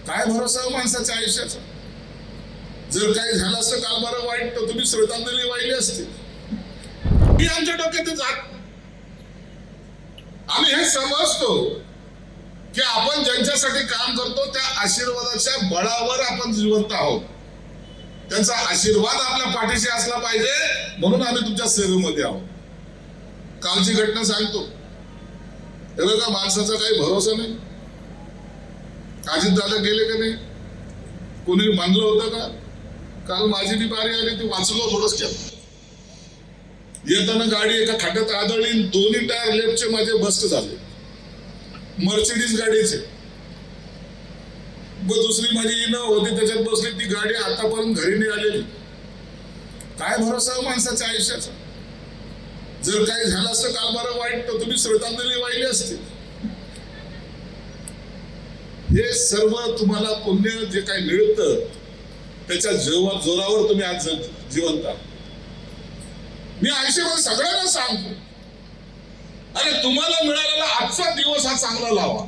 काय भरोसा माणसाच्या आयुष्याचा? जर काही झालं असतं काल बरं वाईट तर तुम्ही श्रद्धांजली वाहिली असती. मी आमच्या डोक्यात जात. आम्ही हे समजतो की आपण ज्यांच्यासाठी काम करतो त्या आशीर्वादाच्या बळावर आपण जिवंत आहोत. त्यांचा आशीर्वाद आपल्या पाठीशी असला पाहिजे म्हणून आम्ही तुमच्या सेवेमध्ये आहोत. कालची घटना सांगतो. हे बघा, माणसाचा काही भरोसा नाही. अजित दादा गेले का नाही? कोणी मानलं होतं का? काल माझी बी बारी आली, ती वाचलो थोडंच केलं. येताना गाडी एका खाट्यात आदळली, दोन्ही टायर लेफ्टचे माझे बस्ट झाले. मर्सिडीज गाडीचे. दुसरी माझी इनो होती त्याच्यात बसली, ती गाडी आतापर्यंत घरी नाही आलेली. काय भरोसा माणसाच्या आयुष्याचा? जर काही झालं असतं काल बरं वाईट तर तुम्ही श्रद्धांजली वाहिली असती. हे सर्व तुम्हाला पुण्य जे काही मिळतं त्याच्या जोरावर तुम्ही आज जिवंत आहात. मी आयुष्यामध्ये सगळ्यांना सांगतो, अरे तुम्हाला मिळालेला आजचा दिवस हा चांगला लावा.